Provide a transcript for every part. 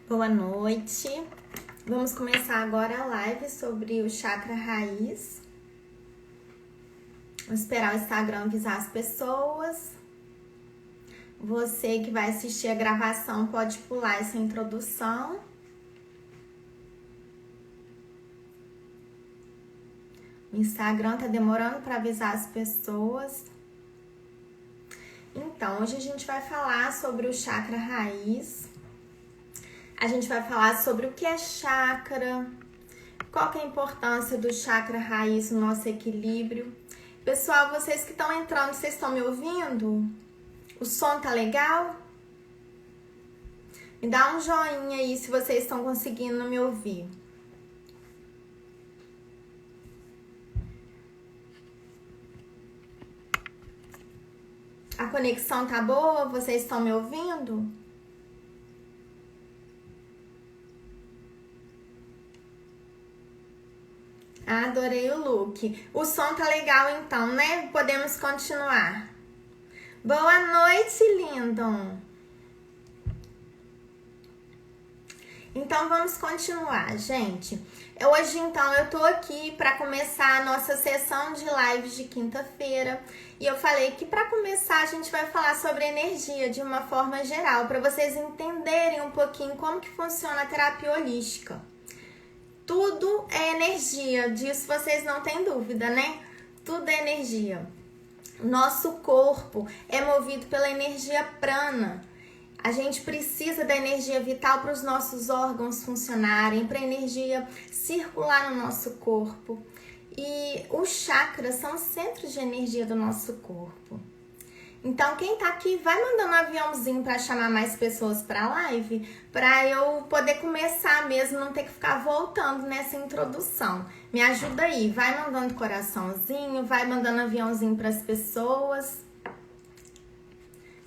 Boa noite. Vamos começar agora a live sobre o chakra raiz. Vou esperar o Instagram avisar as pessoas. Você que vai assistir a gravação pode pular essa introdução. O Instagram tá demorando para avisar as pessoas. Então, hoje a gente vai falar sobre o chakra raiz. A gente vai falar sobre o que é chakra, qual que é a importância do chakra raiz no nosso equilíbrio. Pessoal, vocês que estão entrando, vocês estão me ouvindo? O som tá legal? Me dá um joinha aí se vocês estão conseguindo me ouvir. A conexão tá boa? Vocês estão me ouvindo? Adorei o look. O som tá legal então, né? Podemos continuar. Boa noite, Lindon. Então vamos continuar, gente. Hoje então eu tô aqui para começar a nossa sessão de lives de quinta-feira. E eu falei que para começar a gente vai falar sobre energia de uma forma geral, para vocês entenderem um pouquinho como que funciona a terapia holística. Tudo é energia, disso vocês não têm dúvida, né? Tudo é energia. Nosso corpo é movido pela energia prana. A gente precisa da energia vital para os nossos órgãos funcionarem, para a energia circular no nosso corpo. E os chakras são os centros de energia do nosso corpo. Então, quem tá aqui, vai mandando um aviãozinho para chamar mais pessoas para a live, para eu poder começar mesmo, não ter que ficar voltando nessa introdução. Me ajuda aí, vai mandando coraçãozinho, vai mandando aviãozinho para as pessoas.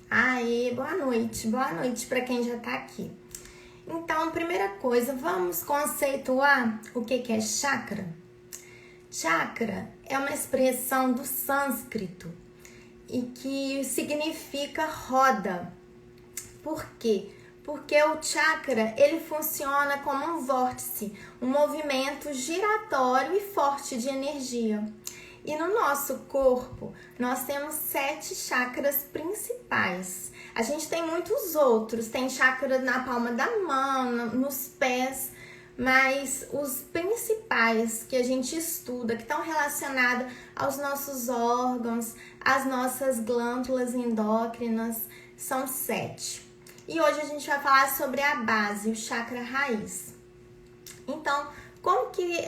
Aê, boa noite para quem já tá aqui. Então, primeira coisa, vamos conceituar o que é chakra? Chakra é uma expressão do sânscrito e que significa roda. Por quê? Porque o chakra, ele funciona como um vórtice, um movimento giratório e forte de energia. E no nosso corpo, nós temos 7 chakras principais. A gente tem muitos outros, tem chakra na palma da mão, nos pés, mas os principais que a gente estuda, que estão relacionados aos nossos órgãos, às nossas glândulas endócrinas, são 7. E hoje a gente vai falar sobre a base, o chakra raiz. Então, como que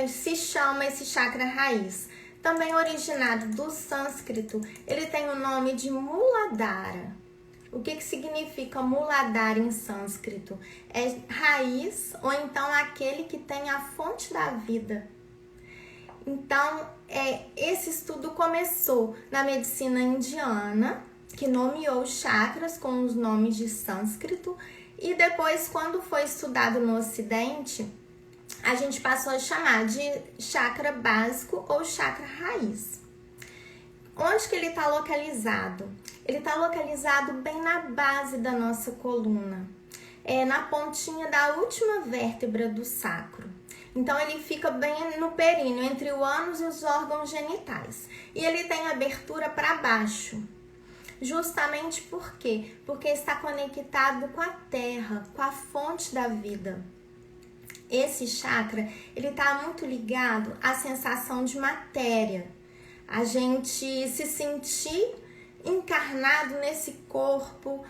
se chama esse chakra raiz? Também originado do sânscrito, ele tem o nome de Muladhara. O que significa Muladhara em sânscrito? É raiz ou então aquele que tem a fonte da vida. Então, esse estudo começou na medicina indiana, que nomeou chakras com os nomes de sânscrito, e depois, quando foi estudado no Ocidente, a gente passou a chamar de chakra básico ou chakra raiz. Onde que ele está localizado? Ele está localizado bem na base da nossa coluna, na pontinha da última vértebra do sacro. Então, ele fica bem no períneo, entre o ânus e os órgãos genitais. E ele tem abertura para baixo. Justamente por quê? Porque está conectado com a terra, com a fonte da vida. Esse chakra, ele está muito ligado à sensação de matéria. A gente se sentir encarnado nesse corpo,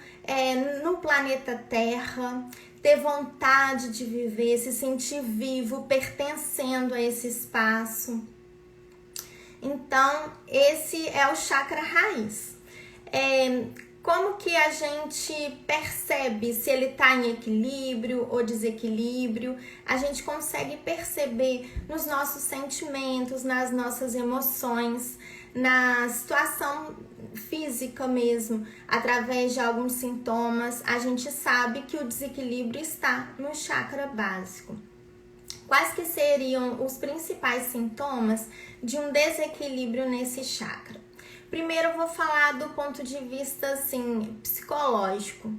no planeta Terra, ter vontade de viver, se sentir vivo, pertencendo a esse espaço. Então, esse é o chakra raiz. Como que a gente percebe se ele está em equilíbrio ou desequilíbrio? A gente consegue perceber nos nossos sentimentos, nas nossas emoções, na situação física mesmo, através de alguns sintomas. A gente sabe que o desequilíbrio está no chakra básico. Quais que seriam os principais sintomas de um desequilíbrio nesse chakra? Primeiro eu vou falar do ponto de vista assim, psicológico.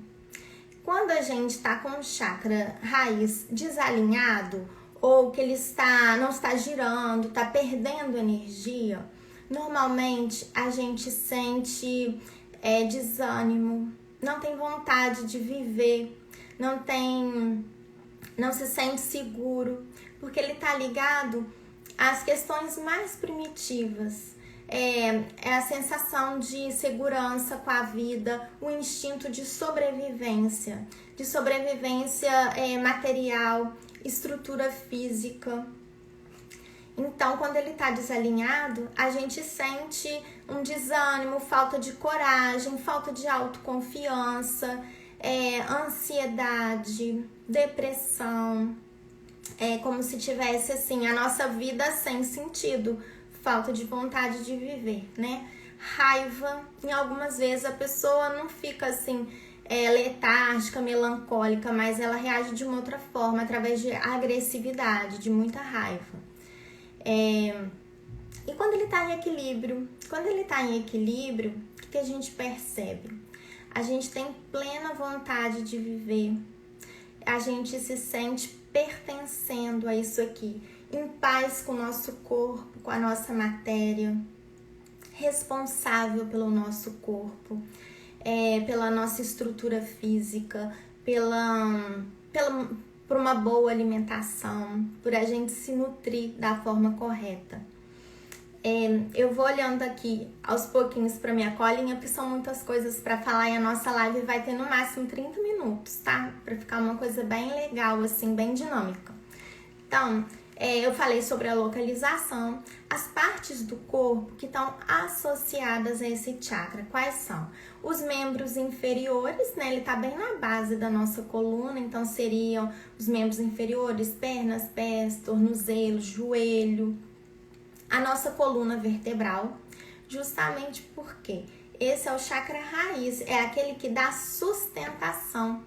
Quando a gente está com o chakra raiz desalinhado, ou que ele não está girando, está perdendo energia, normalmente a gente sente desânimo, não tem vontade de viver, não se sente seguro, porque ele está ligado às questões mais primitivas. É a sensação de segurança com a vida, o instinto de sobrevivência material, estrutura física. Então, quando ele está desalinhado, a gente sente um desânimo, falta de coragem, falta de autoconfiança, ansiedade, depressão. É como se tivesse assim a nossa vida sem sentido, falta de vontade de viver, né? Raiva, em algumas vezes a pessoa não fica assim letárgica, melancólica, mas ela reage de uma outra forma, através de agressividade, de muita raiva. E quando ele está em equilíbrio? Quando ele está em equilíbrio, o que a gente percebe? A gente tem plena vontade de viver, a gente se sente pertencendo a isso aqui, em paz com o nosso corpo, com a nossa matéria, responsável pelo nosso corpo, pela nossa estrutura física, por uma boa alimentação, por a gente se nutrir da forma correta. Eu vou olhando aqui aos pouquinhos para minha colinha, porque são muitas coisas para falar e a nossa live vai ter no máximo 30 minutos, tá? Para ficar uma coisa bem legal, assim, bem dinâmica. Então, eu falei sobre a localização, as partes do corpo que estão associadas a esse chakra. Quais são? Os membros inferiores, né? Ele tá bem na base da nossa coluna, então seriam os membros inferiores, pernas, pés, tornozelo, joelho, a nossa coluna vertebral, justamente porque esse é o chakra raiz, é aquele que dá sustentação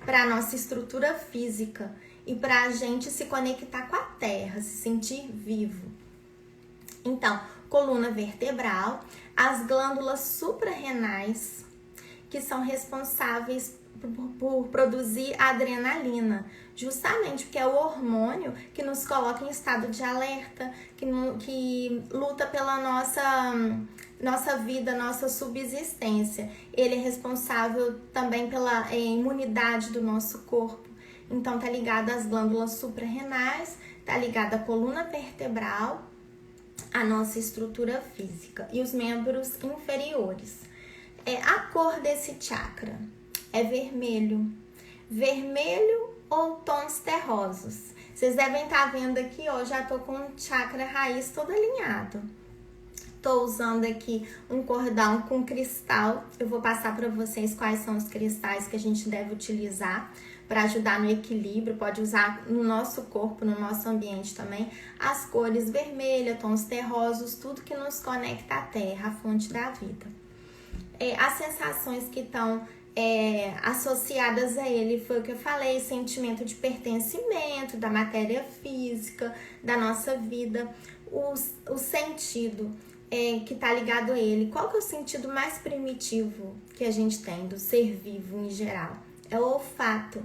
para a nossa estrutura física e para a gente se conectar com a terra, se sentir vivo. Então, coluna vertebral, as glândulas suprarrenais, que são responsáveis por produzir adrenalina, justamente porque é o hormônio que nos coloca em estado de alerta, que luta pela nossa vida, nossa subsistência. Ele é responsável também pela imunidade do nosso corpo. Então, tá ligado às glândulas suprarrenais, tá ligado à coluna vertebral, à nossa estrutura física e os membros inferiores. A cor desse chakra é vermelho. Vermelho ou tons terrosos. Vocês devem estar vendo aqui, ó, já tô com o chakra raiz todo alinhado. Tô usando aqui um cordão com cristal. Eu vou passar para vocês quais são os cristais que a gente deve utilizar para ajudar no equilíbrio. Pode usar no nosso corpo, no nosso ambiente também. As cores vermelha, tons terrosos, tudo que nos conecta à terra, a fonte da vida. As sensações que estão associadas a ele foi o que eu falei, sentimento de pertencimento, da matéria física, da nossa vida, o sentido que está ligado a ele. Qual que é o sentido mais primitivo que a gente tem do ser vivo em geral? É o olfato.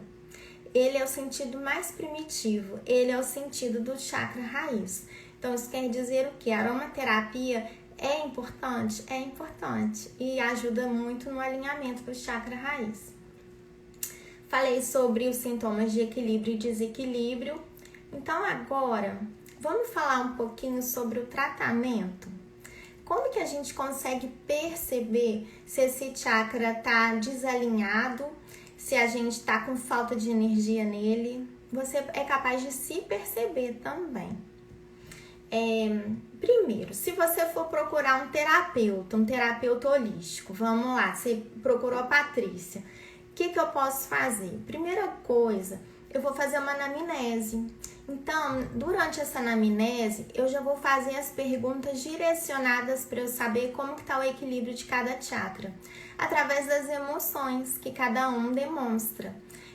Ele é o sentido mais primitivo, ele é o sentido do chakra raiz. Então, isso quer dizer o quê? A aromaterapia é importante? É importante e ajuda muito no alinhamento do chakra raiz. Falei sobre os sintomas de equilíbrio e desequilíbrio. Então agora, vamos falar um pouquinho sobre o tratamento. Como que a gente consegue perceber se esse chakra está desalinhado, se a gente está com falta de energia nele? Você é capaz de se perceber também. Primeiro, se você for procurar um terapeuta holístico, vamos lá, você procurou a Patrícia, o que eu posso fazer? Primeira coisa, eu vou fazer uma anamnese. Então, durante essa anamnese, eu já vou fazer as perguntas direcionadas para eu saber como que está o equilíbrio de cada chakra, através das emoções que cada um demonstra,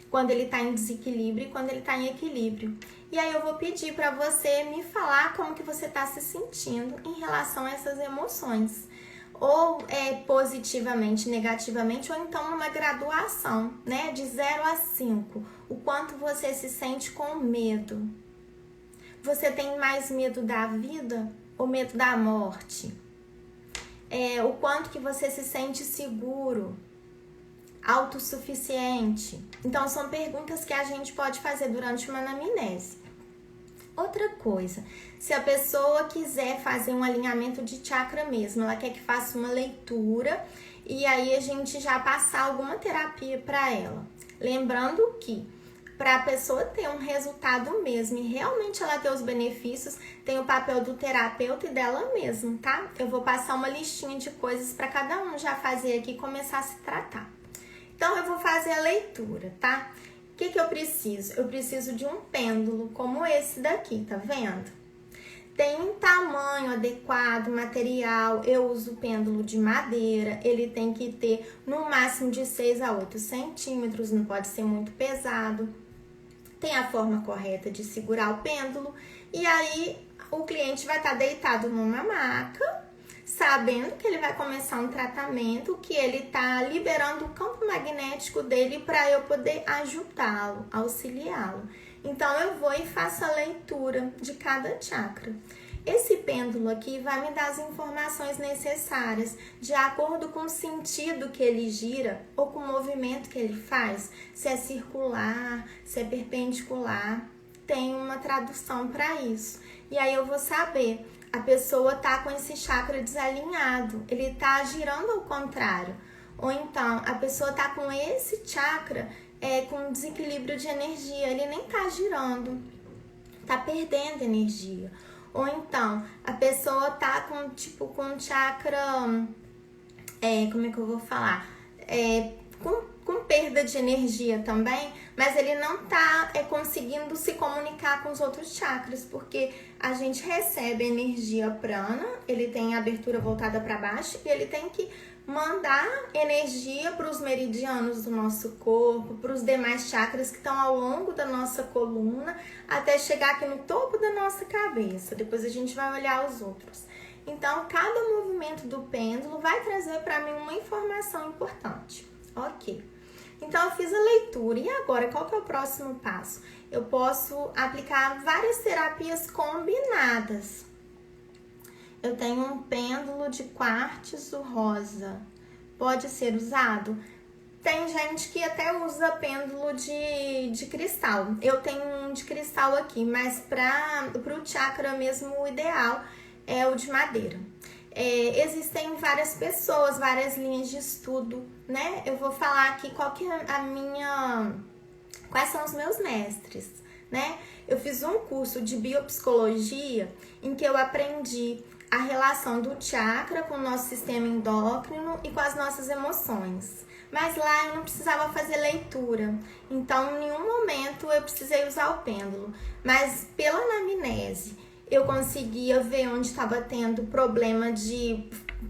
quando ele está em desequilíbrio e quando ele está em equilíbrio. E aí eu vou pedir para você me falar como que você está se sentindo em relação a essas emoções. ou positivamente, negativamente, ou então numa graduação, né? De 0 a 5. O quanto você se sente com medo. Você tem mais medo da vida ou medo da morte? O quanto que você se sente seguro, autossuficiente. Então, são perguntas que a gente pode fazer durante uma anamnese. Outra coisa, se a pessoa quiser fazer um alinhamento de chakra mesmo, ela quer que faça uma leitura e aí a gente já passar alguma terapia para ela. Lembrando que para a pessoa ter um resultado mesmo e realmente ela ter os benefícios, tem o papel do terapeuta e dela mesma, tá? Eu vou passar uma listinha de coisas para cada um já fazer aqui e começar a se tratar. Então, eu vou fazer a leitura, tá? O que eu preciso? Eu preciso de um pêndulo como esse daqui, tá vendo? Tem um tamanho adequado, material, eu uso pêndulo de madeira, ele tem que ter no máximo de 6 a 8 centímetros, não pode ser muito pesado. Tem a forma correta de segurar o pêndulo e aí o cliente vai estar deitado numa maca, sabendo que ele vai começar um tratamento, que ele está liberando o campo magnético dele para eu poder ajudá-lo, auxiliá-lo. Então, eu vou e faço a leitura de cada chakra. Esse pêndulo aqui vai me dar as informações necessárias de acordo com o sentido que ele gira ou com o movimento que ele faz. Se é circular, se é perpendicular, tem uma tradução para isso. E aí eu vou saber, a pessoa tá com esse chakra desalinhado, ele tá girando ao contrário. Ou então, a pessoa tá com esse chakra com desequilíbrio de energia, ele nem tá girando, tá perdendo energia. Ou então, a pessoa tá com chakra, como é que eu vou falar? Com perda de energia também, mas ele não tá conseguindo se comunicar com os outros chakras, porque a gente recebe energia prana, ele tem a abertura voltada para baixo e ele tem que mandar energia para os meridianos do nosso corpo, para os demais chakras que estão ao longo da nossa coluna, até chegar aqui no topo da nossa cabeça. Depois a gente vai olhar os outros. Então, cada movimento do pêndulo vai trazer para mim uma informação importante. Ok. Então, eu fiz a leitura. E agora, qual que é o próximo passo? Eu posso aplicar várias terapias combinadas. Eu tenho um pêndulo de quartzo rosa. Pode ser usado? Tem gente que até usa pêndulo de cristal. Eu tenho um de cristal aqui, mas para o chakra mesmo, o ideal é o de madeira. Existem várias pessoas, várias linhas de estudo, né? Eu vou falar aqui quais são os meus mestres, né? Eu fiz um curso de biopsicologia em que eu aprendi a relação do chakra com o nosso sistema endócrino e com as nossas emoções. Mas lá eu não precisava fazer leitura, então em nenhum momento eu precisei usar o pêndulo. Mas pela anamnese, eu conseguia ver onde estava tendo problema de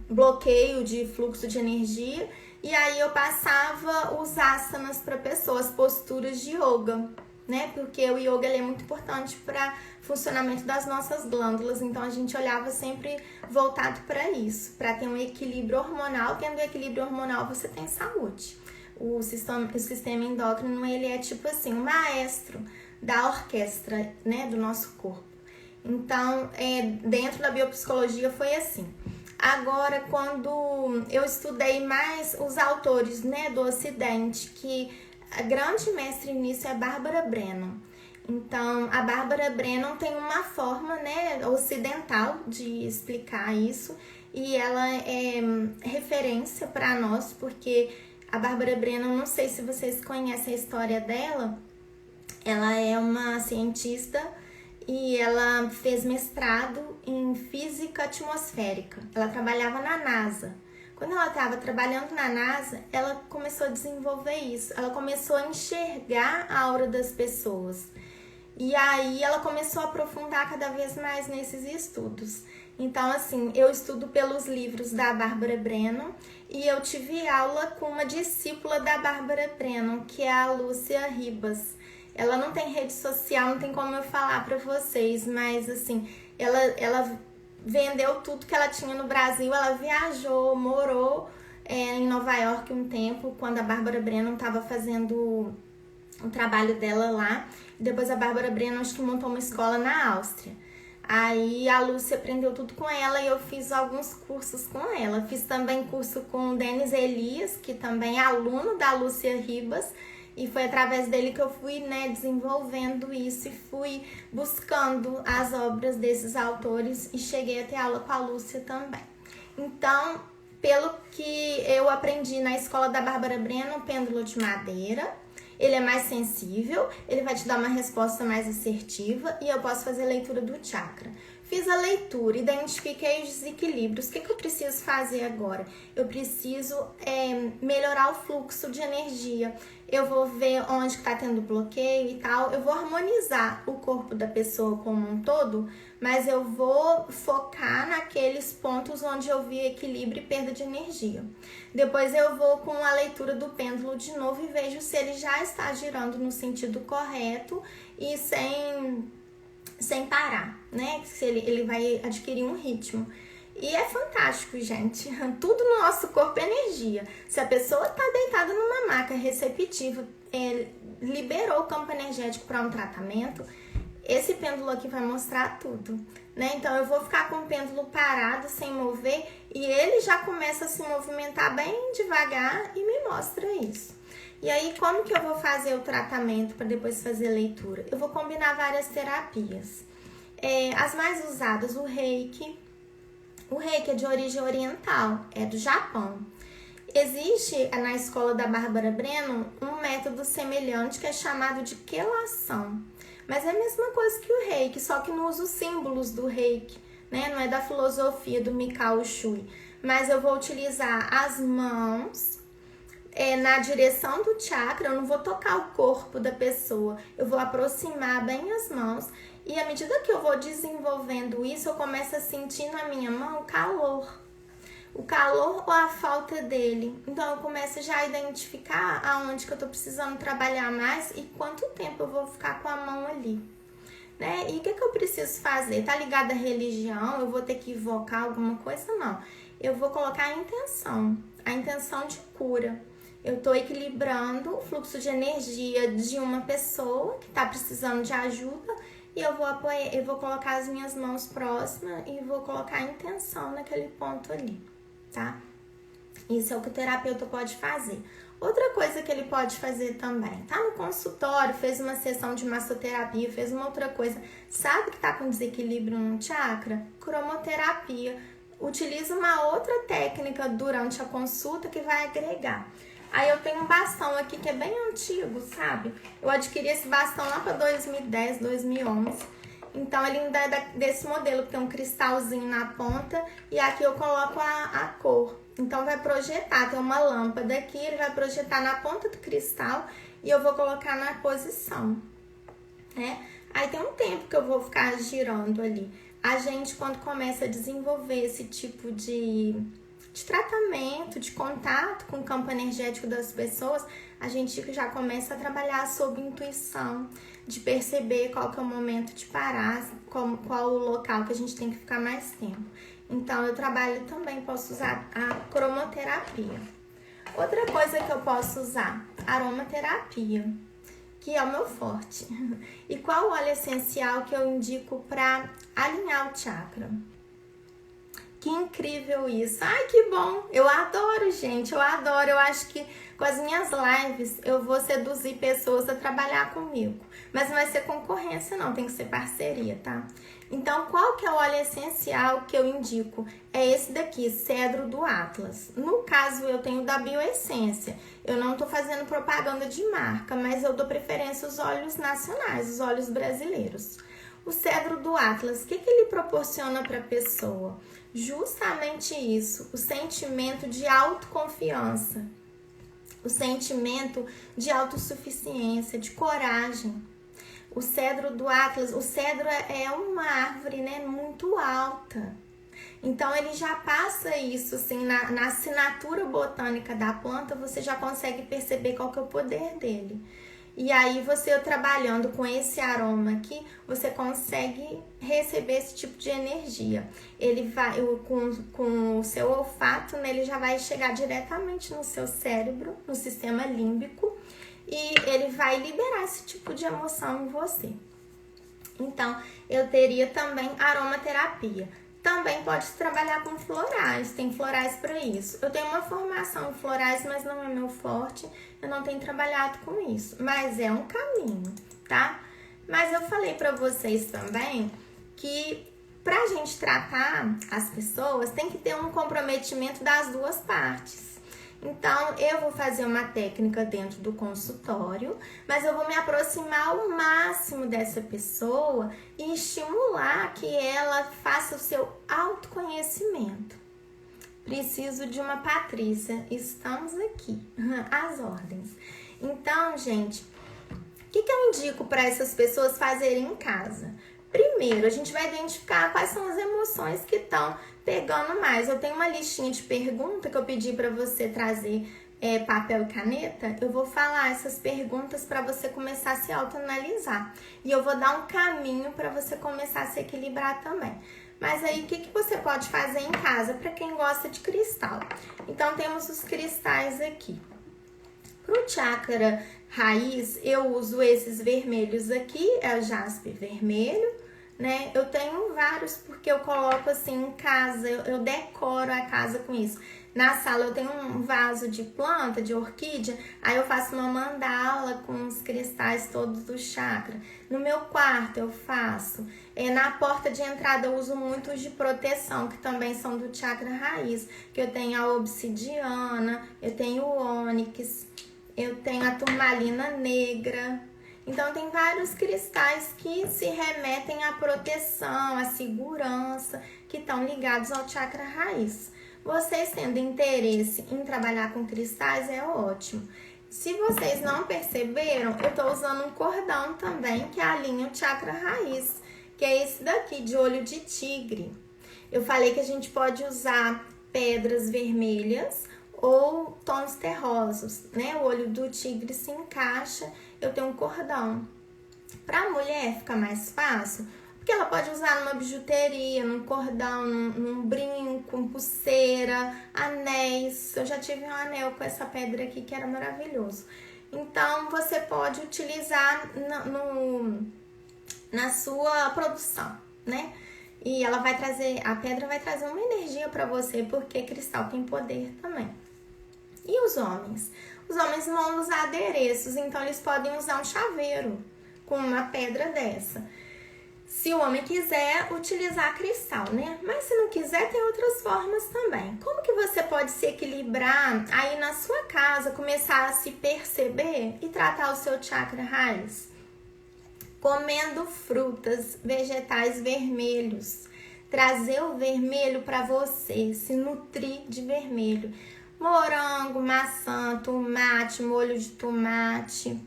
bloqueio de fluxo de energia e aí eu passava os asanas para pessoas, posturas de yoga, né? Porque o yoga ele é muito importante para funcionamento das nossas glândulas, então a gente olhava sempre voltado para isso, para ter um equilíbrio hormonal. Tendo equilíbrio hormonal, você tem saúde. O sistema endócrino, ele é tipo assim, o maestro da orquestra, né, do nosso corpo. Então, dentro da biopsicologia foi assim. Agora, quando eu estudei mais os autores, né, do Ocidente, que a grande mestre nisso é a Bárbara Brennan. Então, a Bárbara Brennan tem uma forma, né, ocidental de explicar isso e ela é referência para nós, porque a Bárbara Brennan, não sei se vocês conhecem a história dela, ela é uma cientista e ela fez mestrado em física atmosférica. Ela trabalhava na NASA. Quando ela estava trabalhando na NASA, ela começou a desenvolver isso. Ela começou a enxergar a aura das pessoas. E aí ela começou a aprofundar cada vez mais nesses estudos. Então, assim, eu estudo pelos livros da Bárbara Brennan e eu tive aula com uma discípula da Bárbara Brennan, que é a Lúcia Ribas. Ela não tem rede social, não tem como eu falar pra vocês, mas assim, ela vendeu tudo que ela tinha no Brasil, ela viajou, morou em Nova York um tempo, quando a Bárbara Brennan estava fazendo o trabalho dela lá. Depois a Bárbara Brennan acho que montou uma escola na Áustria. Aí a Lúcia aprendeu tudo com ela e eu fiz alguns cursos com ela. Fiz também curso com o Denis Elias, que também é aluno da Lúcia Ribas. E foi através dele que eu fui, né, desenvolvendo isso e fui buscando as obras desses autores e cheguei a ter aula com a Lúcia também. Então, pelo que eu aprendi na escola da Bárbara Brennan, pêndulo de madeira, ele é mais sensível, ele vai te dar uma resposta mais assertiva e eu posso fazer leitura do chakra. Fiz a leitura, identifiquei os desequilíbrios. O que eu preciso fazer agora? Eu preciso melhorar o fluxo de energia. Eu vou ver onde está tendo bloqueio e tal. Eu vou harmonizar o corpo da pessoa como um todo, mas eu vou focar naqueles pontos onde eu vi equilíbrio e perda de energia. Depois eu vou com a leitura do pêndulo de novo e vejo se ele já está girando no sentido correto e sem parar, né? Se ele vai adquirir um ritmo. E é fantástico, gente. Tudo no nosso corpo é energia. Se a pessoa tá deitada numa maca receptiva, liberou o campo energético para um tratamento, esse pêndulo aqui vai mostrar tudo, né? Então eu vou ficar com o pêndulo parado, sem mover, e ele já começa a se movimentar bem devagar e me mostra isso. E aí, como que eu vou fazer o tratamento para depois fazer leitura? Eu vou combinar várias terapias. As mais usadas, o Reiki. O Reiki é de origem oriental, é do Japão. Existe na escola da Bárbara Brennan um método semelhante que é chamado de quelação. Mas é a mesma coisa que o Reiki, só que não usa os símbolos do Reiki, né? Não é da filosofia do Mikao Usui. Mas eu vou utilizar as mãos na direção do chakra, eu não vou tocar o corpo da pessoa, eu vou aproximar bem as mãos e à medida que eu vou desenvolvendo isso, eu começo a sentir na minha mão o calor ou a falta dele. Então eu começo já a identificar aonde que eu tô precisando trabalhar mais e quanto tempo eu vou ficar com a mão ali, né? E o que eu preciso fazer? Tá ligado à religião? Eu vou ter que invocar alguma coisa? Não. Eu vou colocar a intenção de cura. Eu tô equilibrando o fluxo de energia de uma pessoa que tá precisando de ajuda e eu vou colocar as minhas mãos próximas e vou colocar a intenção naquele ponto ali, tá? Isso é o que o terapeuta pode fazer. Outra coisa que ele pode fazer também, tá no consultório, fez uma sessão de massoterapia, fez uma outra coisa, sabe que tá com desequilíbrio no chakra? Cromoterapia. Utiliza uma outra técnica durante a consulta que vai agregar. Aí eu tenho um bastão aqui que é bem antigo, sabe? Eu adquiri esse bastão lá para 2010, 2011. Então ele ainda é desse modelo, que tem um cristalzinho na ponta e aqui eu coloco a cor. Então vai projetar, tem uma lâmpada aqui, ele vai projetar na ponta do cristal e eu vou colocar na posição, né? Aí tem um tempo que eu vou ficar girando ali. A gente, quando começa a desenvolver esse tipo de tratamento, de contato com o campo energético das pessoas, a gente já começa a trabalhar sobre intuição, de perceber qual que é o momento de parar, qual o local que a gente tem que ficar mais tempo. Então, eu trabalho também, posso usar a cromoterapia. Outra coisa que eu posso usar, aromaterapia, que é o meu forte. E qual o óleo essencial que eu indico para alinhar o chakra? Que incrível isso. Ai, que bom. Eu adoro, gente. Eu adoro. Eu acho que com as minhas lives eu vou seduzir pessoas a trabalhar comigo. Mas não vai ser concorrência, não. Tem que ser parceria, tá? Então, qual que é o óleo essencial que eu indico? É esse daqui, Cedro do Atlas. No caso, eu tenho da Bioessência. Eu não tô fazendo propaganda de marca, mas eu dou preferência aos óleos nacionais, os óleos brasileiros. O Cedro do Atlas, o que ele proporciona para a pessoa? Justamente isso, o sentimento de autoconfiança, o sentimento de autossuficiência, de coragem. O Cedro do Atlas, o cedro é uma árvore, né, muito alta. Então, ele já passa isso, assim, na assinatura botânica da planta, você já consegue perceber qual que é o poder dele. E aí você trabalhando com esse aroma aqui, você consegue receber esse tipo de energia. Ele vai, com o seu olfato, né, ele já vai chegar diretamente no seu cérebro, no sistema límbico, e ele vai liberar esse tipo de emoção em você. Então, eu teria também aromaterapia. Também pode trabalhar com florais, tem florais para isso. Eu tenho uma formação em florais, mas não é meu forte, eu não tenho trabalhado com isso. Mas é um caminho, tá? Mas eu falei para vocês também que pra gente tratar as pessoas, tem que ter um comprometimento das duas partes. Então, eu vou fazer uma técnica dentro do consultório, mas eu vou me aproximar ao máximo dessa pessoa e estimular que ela faça o seu autoconhecimento. Preciso de uma Patrícia, estamos aqui, às ordens. Então, gente, o que eu indico para essas pessoas fazerem em casa? Primeiro, a gente vai identificar quais são as emoções que estão pegando mais. Eu tenho uma listinha de perguntas que eu pedi para você trazer papel e caneta. Eu vou falar essas perguntas para você começar a se autoanalisar. E eu vou dar um caminho para você começar a se equilibrar também. Mas aí, o que você pode fazer em casa para quem gosta de cristal? Então, temos os cristais aqui. Para o chakra raiz, eu uso esses vermelhos aqui, é o jaspe vermelho, né? Eu tenho vários porque eu coloco assim em casa, eu decoro a casa com isso. Na sala eu tenho um vaso de planta, de orquídea, aí eu faço uma mandala com os cristais todos do chakra. No meu quarto eu faço. Na porta de entrada eu uso muitos de proteção, que também são do chakra raiz, que eu tenho a obsidiana, eu tenho o ônix, eu tenho a turmalina negra. Então, tem vários cristais que se remetem à proteção, à segurança, que estão ligados ao chakra raiz. Vocês tendo interesse em trabalhar com cristais é ótimo. Se vocês não perceberam, eu estou usando um cordão também que alinha o chakra raiz, que é esse daqui, de olho de tigre. Eu falei que a gente pode usar pedras vermelhas ou tons terrosos, né? O olho do tigre se encaixa, eu tenho um cordão. Para a mulher fica mais fácil, porque ela pode usar numa bijuteria, num cordão, num brinco, pulseira, anéis. Eu já tive um anel com essa pedra aqui que era maravilhoso. Então, você pode utilizar na sua produção, né? E ela vai trazer, a pedra vai trazer uma energia para você, porque cristal tem poder também. E os homens? Os homens vão usar adereços, então eles podem usar um chaveiro com uma pedra dessa. Se o homem quiser utilizar cristal, né? Mas se não quiser, tem outras formas também. Como que você pode se equilibrar aí na sua casa, começar a se perceber e tratar o seu chakra raiz? Comendo frutas, vegetais vermelhos. Trazer o vermelho para você, se nutrir de vermelho. Morango, maçã, tomate, molho de tomate.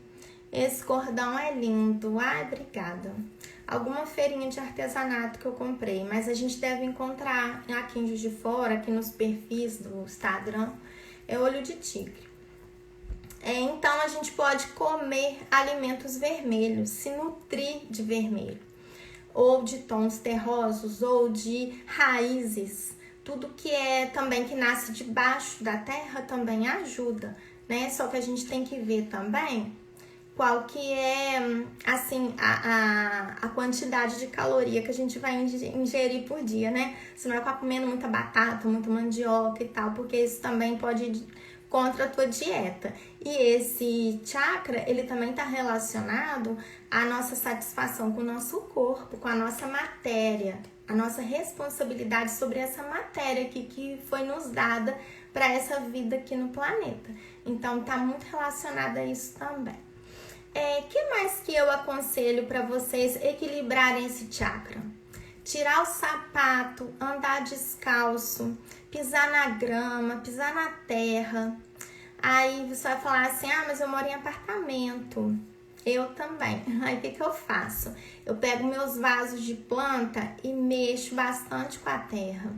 Esse cordão é lindo. Ai, obrigada. Alguma feirinha de artesanato que eu comprei, mas a gente deve encontrar aqui em Juiz de Fora, aqui nos perfis do Instagram, é olho de tigre. Então, a gente pode comer alimentos vermelhos, se nutrir de vermelho, ou de tons terrosos, ou de raízes. Tudo que é também que nasce debaixo da terra também ajuda, né? Só que a gente tem que ver também qual que é, assim, a quantidade de caloria que a gente vai ingerir por dia, né? Você não vai ficar comendo muita batata, muita mandioca e tal, porque isso também pode ir contra a tua dieta. E esse chakra, ele também está relacionado à nossa satisfação com o nosso corpo, com a nossa matéria, a nossa responsabilidade sobre essa matéria aqui que foi nos dada para essa vida aqui no planeta. Então, tá muito relacionado a isso também. Que mais que eu aconselho para vocês equilibrarem esse chakra? Tirar o sapato, andar descalço, pisar na grama, pisar na terra. Aí você vai falar assim, mas eu moro em apartamento. Eu também. Aí o que eu faço? Eu pego meus vasos de planta e mexo bastante com a terra.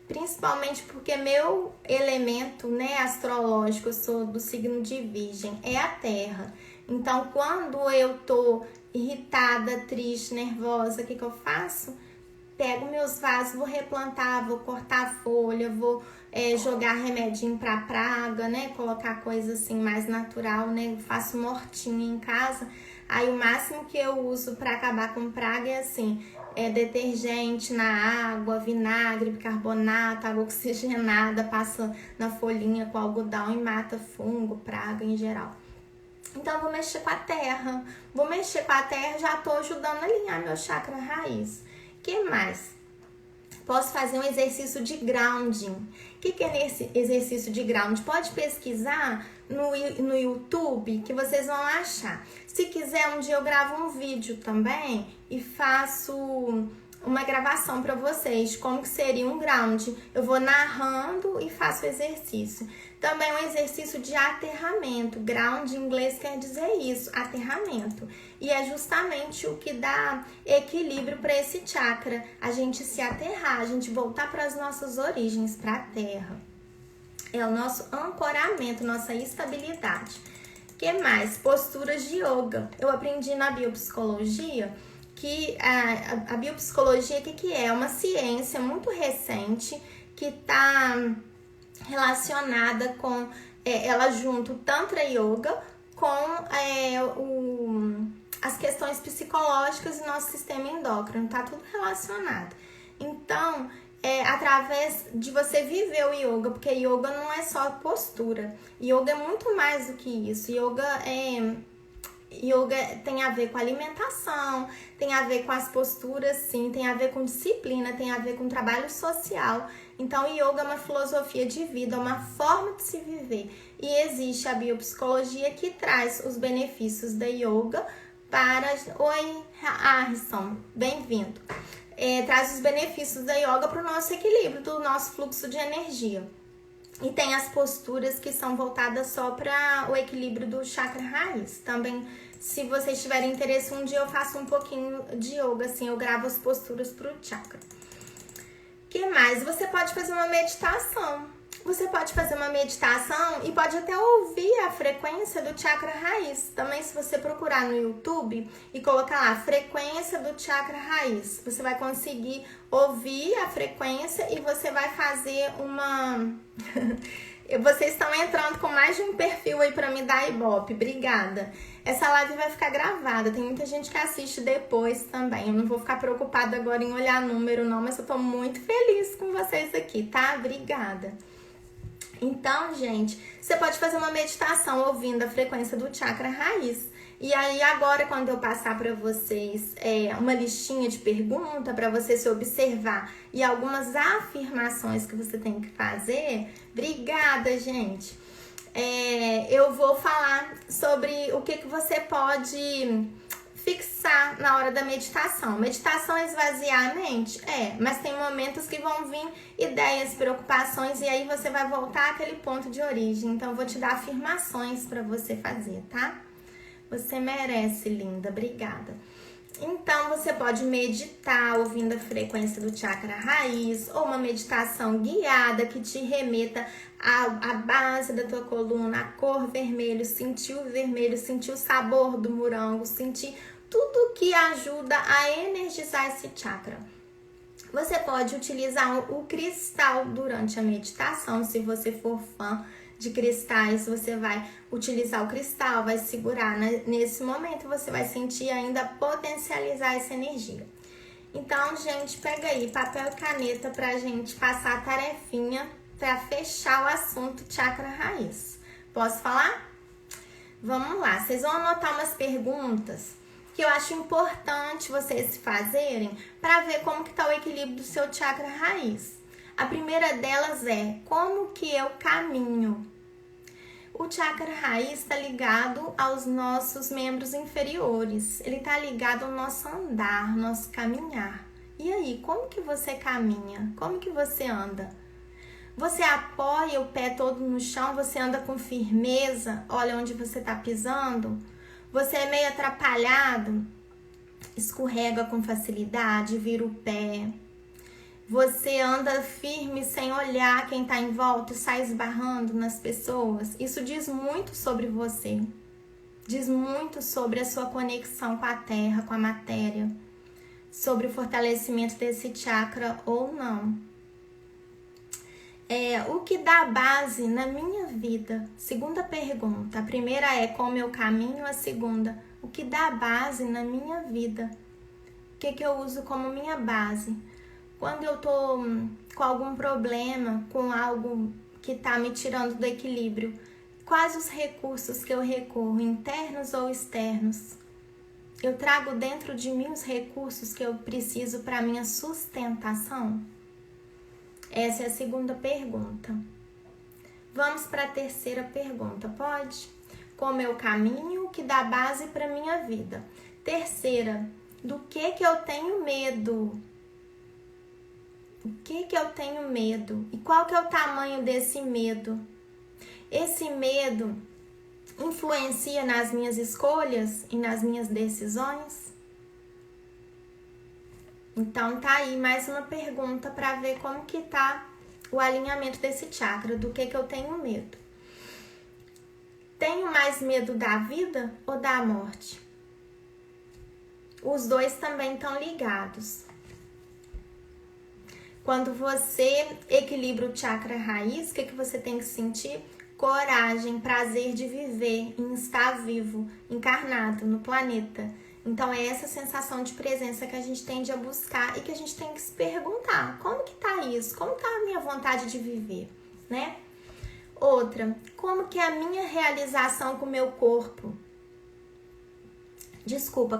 principalmente porque meu elemento, né, astrológico, eu sou do signo de Virgem, é a terra. Então, quando eu tô irritada, triste, nervosa, o que eu faço? Pego meus vasos, vou replantar, vou cortar folha, vou jogar remedinho pra praga, né? Colocar coisa assim mais natural, né? Eu faço mortinha em casa. Aí o máximo que eu uso pra acabar com praga é assim, detergente na água, vinagre, bicarbonato, água oxigenada, passa na folhinha com algodão e mata fungo, praga em geral. Então, eu vou mexer com a terra. Vou mexer com a terra, já tô ajudando a alinhar meu chakra raiz. O que mais? Posso fazer um exercício de grounding. O que é esse exercício de grounding? Pode pesquisar no YouTube que vocês vão achar. Se quiser, um dia eu gravo um vídeo também e faço uma gravação para vocês, como que seria um ground. Eu vou narrando e faço o exercício. Também um exercício de aterramento. Ground em inglês quer dizer isso, aterramento. E é justamente o que dá equilíbrio para esse chakra. A gente se aterrar, a gente voltar para as nossas origens, para a terra. É o nosso ancoramento, nossa estabilidade. O que mais? Posturas de yoga. Eu aprendi na biopsicologia que a biopsicologia, o que é? É uma ciência muito recente que está relacionada com, ela junta o Tantra Yoga com as questões psicológicas do nosso sistema endócrino, tá tudo relacionado. Então, através de você viver o yoga, porque yoga não é só postura, yoga é muito mais do que isso. Yoga tem a ver com alimentação, tem a ver com as posturas, sim, tem a ver com disciplina, tem a ver com trabalho social. Então, yoga é uma filosofia de vida, é uma forma de se viver. E existe a biopsicologia que traz os benefícios da yoga para... Oi, Harrison, bem-vindo. Traz os benefícios da yoga para o nosso equilíbrio, do nosso fluxo de energia. E tem as posturas que são voltadas só para o equilíbrio do chakra raiz. Também, se vocês tiverem interesse, um dia eu faço um pouquinho de yoga, assim, eu gravo as posturas para o chakra. O que mais? Você pode fazer uma meditação. Você pode fazer uma meditação e pode até ouvir a frequência do chakra raiz. Também, se você procurar no YouTube e colocar lá, frequência do chakra raiz, você vai conseguir ouvir a frequência e você vai fazer uma... Vocês estão entrando com mais de um perfil aí pra me dar ibope. Obrigada. Essa live vai ficar gravada. Tem muita gente que assiste depois também. Eu não vou ficar preocupada agora em olhar número, não. Mas eu tô muito feliz com vocês aqui, tá? Obrigada. Então, gente, você pode fazer uma meditação ouvindo a frequência do chakra raiz. E aí, agora, quando eu passar para vocês uma listinha de perguntas para você se observar e algumas afirmações que você tem que fazer, obrigada, gente. Eu vou falar sobre o que você pode fixar na hora da meditação. Meditação é esvaziar a mente? Mas tem momentos que vão vir ideias, preocupações e aí você vai voltar àquele ponto de origem. Então, eu vou te dar afirmações para você fazer, tá? Você merece, linda. Obrigada. Então, você pode meditar ouvindo a frequência do chakra raiz ou uma meditação guiada que te remeta à base da tua coluna, a cor vermelho, sentir o sabor do morango, sentir tudo que ajuda a energizar esse chakra. Você pode utilizar o cristal durante a meditação, se você for fã de cristais, você vai utilizar o cristal, vai segurar nesse momento, você vai sentir ainda potencializar essa energia. Então, gente, pega aí papel e caneta pra gente passar a tarefinha pra fechar o assunto chakra raiz. Posso falar? Vamos lá, vocês vão anotar umas perguntas que eu acho importante vocês fazerem para ver como que tá o equilíbrio do seu chakra raiz. A primeira delas é, como que eu caminho? O chakra raiz está ligado aos nossos membros inferiores. Ele está ligado ao nosso andar, nosso caminhar. E aí, como que você caminha? Como que você anda? Você apoia o pé todo no chão? Você anda com firmeza? Olha onde você está pisando? Você é meio atrapalhado? Escorrega com facilidade, vira o pé. Você anda firme sem olhar quem está em volta e sai esbarrando nas pessoas. Isso diz muito sobre você. Diz muito sobre a sua conexão com a terra, com a matéria. Sobre o fortalecimento desse chakra ou não. O que dá base na minha vida? Segunda pergunta. A primeira é como eu caminho. A segunda, o que dá base na minha vida? O que eu uso como minha base? Quando eu tô com algum problema, com algo que tá me tirando do equilíbrio, quais os recursos que eu recorro, internos ou externos? Eu trago dentro de mim os recursos que eu preciso para minha sustentação? Essa é a segunda pergunta. Vamos para a terceira pergunta, pode? Como eu caminho, o que dá base para minha vida? Terceira, do que eu tenho medo? O que eu tenho medo? E qual que é o tamanho desse medo? Esse medo influencia nas minhas escolhas e nas minhas decisões? Então tá aí mais uma pergunta para ver como que tá o alinhamento desse chakra, do que eu tenho medo. Tenho mais medo da vida ou da morte? Os dois também estão ligados. Quando você equilibra o chakra raiz, o que você tem que sentir? Coragem, prazer de viver, em estar vivo, encarnado no planeta. Então é essa sensação de presença que a gente tende a buscar e que a gente tem que se perguntar, como que tá isso? Como tá a minha vontade de viver, né? Outra, como que é a minha realização com o meu corpo?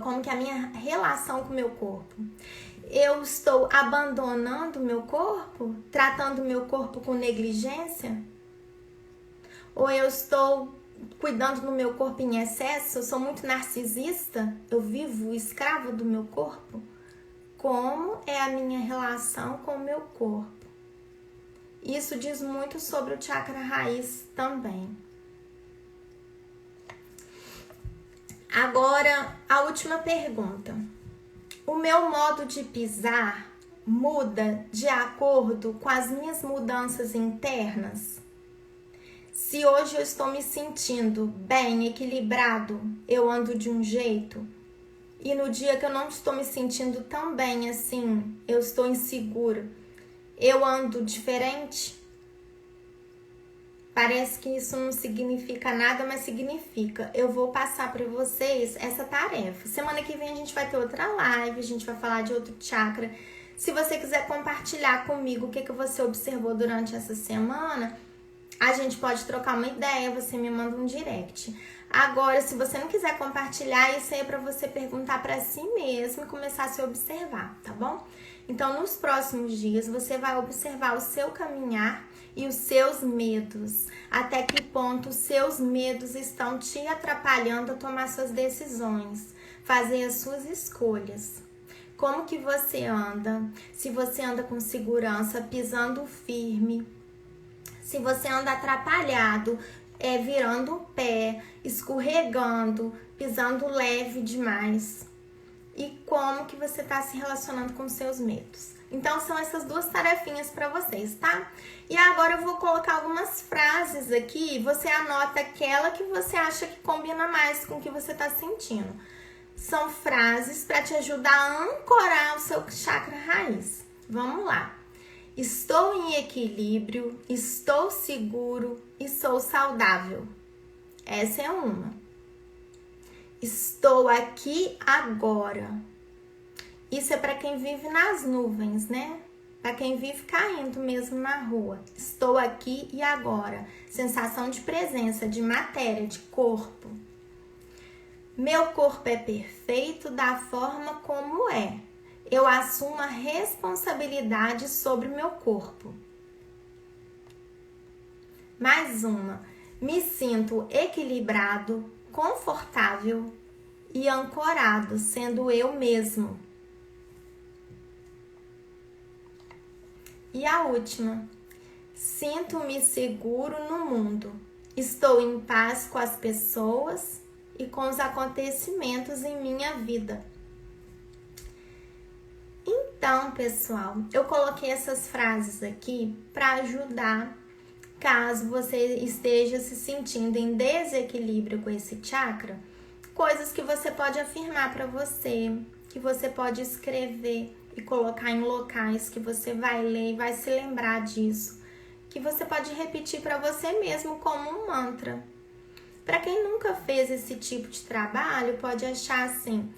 Como que é a minha relação com o meu corpo? Eu estou abandonando o meu corpo? Tratando o meu corpo com negligência? Ou eu estou cuidando do meu corpo em excesso? Eu sou muito narcisista? Eu vivo escrava do meu corpo? Como é a minha relação com o meu corpo? Isso diz muito sobre o chakra raiz também. Agora, a última pergunta. O meu modo de pisar muda de acordo com as minhas mudanças internas? Se hoje eu estou me sentindo bem, equilibrado, eu ando de um jeito. E no dia que eu não estou me sentindo tão bem assim, eu estou insegura, eu ando diferente? Parece que isso não significa nada, mas significa. Eu vou passar para vocês essa tarefa. Semana que vem a gente vai ter outra live, a gente vai falar de outro chakra. Se você quiser compartilhar comigo o que você observou durante essa semana, a gente pode trocar uma ideia, você me manda um direct. Agora, se você não quiser compartilhar, isso aí é para você perguntar para si mesmo e começar a se observar, tá bom? Então, nos próximos dias, você vai observar o seu caminhar e os seus medos. Até que ponto os seus medos estão te atrapalhando a tomar suas decisões, fazer as suas escolhas. Como que você anda? Se você anda com segurança, pisando firme. Se você anda atrapalhado, virando o pé, escorregando, pisando leve demais. E como que você está se relacionando com seus medos. Então, são essas duas tarefinhas para vocês, tá? E agora eu vou colocar algumas frases aqui. Você anota aquela que você acha que combina mais com o que você está sentindo. São frases para te ajudar a ancorar o seu chakra raiz. Vamos lá. Estou em equilíbrio, estou seguro e sou saudável. Essa é uma. Estou aqui agora. Isso é para quem vive nas nuvens, né? Para quem vive caindo mesmo na rua. Estou aqui e agora. Sensação de presença, de matéria, de corpo. Meu corpo é perfeito da forma como é. Eu assumo a responsabilidade sobre o meu corpo. Mais uma. Me sinto equilibrado, confortável e ancorado, sendo eu mesmo. E a última. Sinto-me seguro no mundo. Estou em paz com as pessoas e com os acontecimentos em minha vida. Então, pessoal, eu coloquei essas frases aqui para ajudar caso você esteja se sentindo em desequilíbrio com esse chakra, coisas que você pode afirmar para você, que você pode escrever e colocar em locais que você vai ler e vai se lembrar disso, que você pode repetir para você mesmo como um mantra. Para quem nunca fez esse tipo de trabalho, pode achar assim,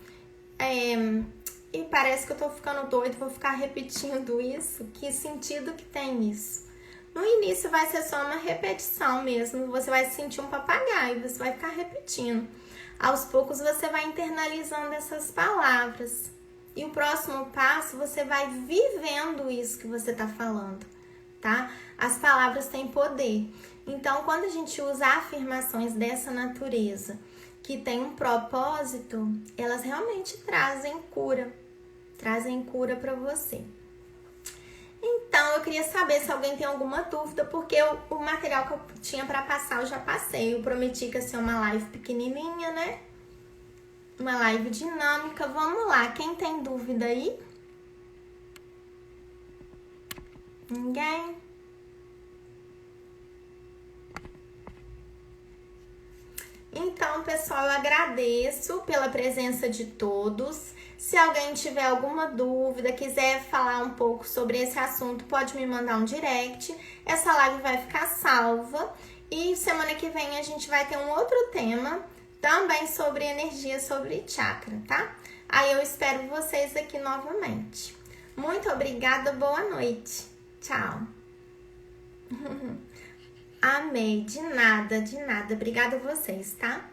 e parece que eu tô ficando doido, vou ficar repetindo isso, que sentido que tem isso? No início vai ser só uma repetição mesmo, você vai se sentir um papagaio, você vai ficar repetindo. Aos poucos você vai internalizando essas palavras. E o próximo passo, você vai vivendo isso que você tá falando, tá? As palavras têm poder. Então, quando a gente usa afirmações dessa natureza, que tem um propósito, elas realmente trazem cura para você. Então, eu queria saber se alguém tem alguma dúvida, porque o material que eu tinha para passar eu já passei. Eu prometi que ia ser uma live pequenininha, né? Uma live dinâmica. Vamos lá, quem tem dúvida aí? Ninguém? Então, pessoal, eu agradeço pela presença de todos. Se alguém tiver alguma dúvida, quiser falar um pouco sobre esse assunto, pode me mandar um direct. Essa live vai ficar salva. E semana que vem a gente vai ter um outro tema, também sobre energia, sobre chakra, tá? Aí eu espero vocês aqui novamente. Muito obrigada, boa noite. Tchau. Amei, de nada. Obrigada a vocês, tá?